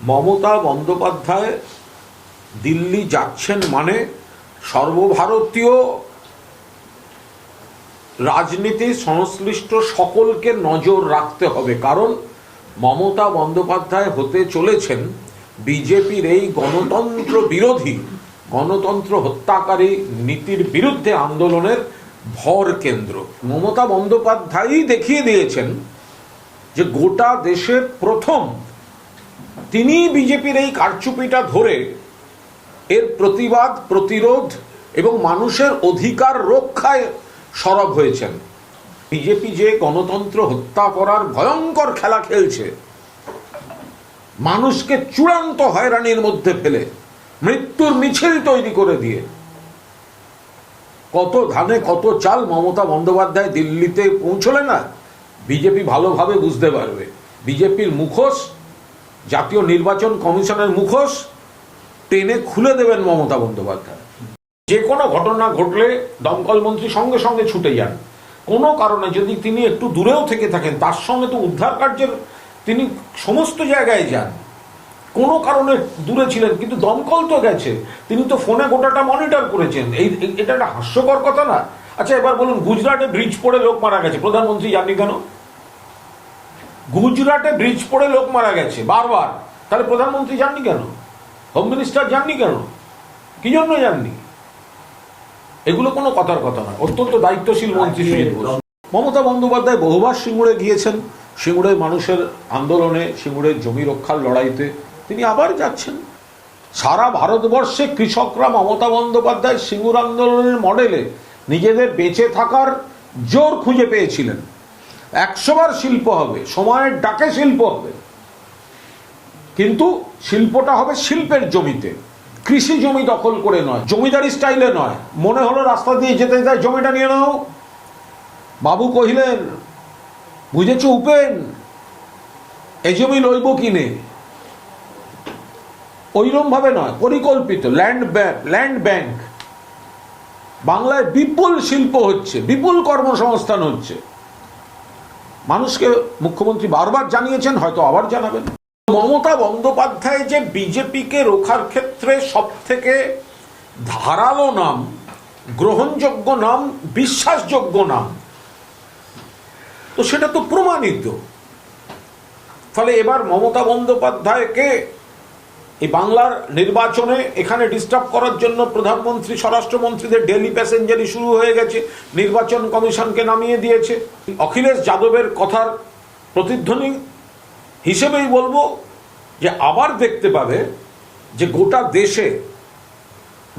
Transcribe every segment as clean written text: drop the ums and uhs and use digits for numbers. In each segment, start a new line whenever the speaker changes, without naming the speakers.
মমতা বন্দ্যোপাধ্যায় দিল্লি যাচ্ছেন মানে সর্বভারতীয় রাজনীতি সংশ্লিষ্ট সকলকে নজর রাখতে হবে, কারণ মমতা বন্দ্যোপাধ্যায় হতে চলেছেন বিজেপির এই গণতন্ত্র বিরোধী, গণতন্ত্র হত্যাকারী নীতির বিরুদ্ধে আন্দোলনের ভর কেন্দ্র। মমতা বন্দ্যোপাধ্যায়ই দেখিয়ে দিয়েছেন যে গোটা দেশে প্রথম তিনি বিজেপির এই কারচুপিটা ধরে এর প্রতিবাদ, প্রতিরোধ এবং মানুষের অধিকার রক্ষায় সরব হয়েছেন। বিজেপি যে গণতন্ত্র হত্যা করার ভয়ঙ্কর খেলা খেলছে, মানুষকে চূড়ান্ত হয়রানির মধ্যে ফেলে মৃত্যুর মিছিল তৈরি করে দিয়ে, কত ধানে কত চাল মমতা বন্দ্যোপাধ্যায় দিল্লিতে পৌঁছলে না বিজেপি ভালোভাবে বুঝতে পারবে। বিজেপির মুখোশ, জাতীয় নির্বাচন কমিশনের মুখোশ টেনে খুলে দেবেন মমতা বন্দ্যোপাধ্যায়। যে কোনো ঘটনা ঘটলে দমকল মন্ত্রী সঙ্গে সঙ্গে ছুটে যান। কোনো কারণে যদি তিনি একটু দূরেও থেকে থাকেন, তার সঙ্গে তো উদ্ধার কার্যের তিনি সমস্ত জায়গায় যান। কোনো কারণে দূরে ছিলেন কিন্তু দমকল তো গেছে, তিনি তো ফোনে গোটাটা মনিটর করেছেন। এটা একটা হাস্যকর কথা না? আচ্ছা এবার বলুন, গুজরাটে ব্রিজ পড়ে লোক মারা গেছে, প্রধানমন্ত্রী যাননি কেন? গুজরাটে ব্রিজ পড়ে লোক মারা গেছে বারবার, তাহলে প্রধানমন্ত্রী যাননি কেন? হোম মিনিস্টার যাননি কেন? কি জন্য যাননি? এগুলো কোনো কথার কথা না। অত্যন্ত দায়িত্বশীল মন্ত্রী সুজিত বোস। মমতা বন্দ্যোপাধ্যায় বহুবার সিঙ্গুরে গিয়েছেন, সিঙ্গুরের মানুষের আন্দোলনে, সিঙ্গুরের জমি রক্ষার লড়াইতে তিনি আবার যাচ্ছেন। সারা ভারতবর্ষে কৃষকরা মমতা বন্দ্যোপাধ্যায় সিঙ্গুর আন্দোলনের মডেলে নিজেদের বেঁচে থাকার জোর খুঁজে পেয়েছিলেন। 100 বার শিল্প হবে, সময়ের ডাকে শিল্প হবে, কিন্তু শিল্পটা হবে শিল্পের জমিতে, কৃষি জমি দখল করে নয়, জমিদারি স্টাইলে নয়। মনে হলো রাস্তা দিয়ে যেতে যেতে জমিটা নিয়ে নাও, বাবু কহিলেন বুঝেছ উপেন, এই জমি লইব কিনে, ওইরকম ভাবে নয়, পরিকল্পিত ল্যান্ড ব্যাংক। বাংলায় বিপুল শিল্প হচ্ছে, বিপুল কর্মসংস্থান হচ্ছে। মানুষকে মুখ্যমন্ত্রী বারবার জানিয়েছেন, হয়তো আবার জানাবেন। মমতা বন্দ্যোপাধ্যায় যে বিজেপিকে রোখার ক্ষেত্রে সব থেকে ধারালো নাম, গ্রহণযোগ্য নাম, বিশ্বাসযোগ্য নাম, তো সেটা তো প্রমাণিত। ফলে এবার মমতা বন্দ্যোপাধ্যায়কে এই বাংলার নির্বাচনে এখানে ডিস্টার্ব করার জন্য প্রধানমন্ত্রী, স্বরাষ্ট্রমন্ত্রীদের ডেলি প্যাসেঞ্জারি শুরু হয়ে গেছে, নির্বাচন কমিশনকে নামিয়ে দিয়েছে। অখিলেশ যাদবের কথার প্রতিধ্বনি হিসেবেই বলবো যে আবার দেখতে পাবে যে গোটা দেশে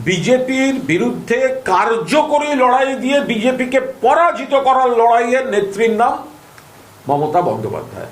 বিজেপির বিরুদ্ধে কার্যকরী লড়াই দিয়ে বিজেপিকে পরাজিত করার লড়াইয়ের নেত্রীর নাম মমতা বন্দ্যোপাধ্যায়।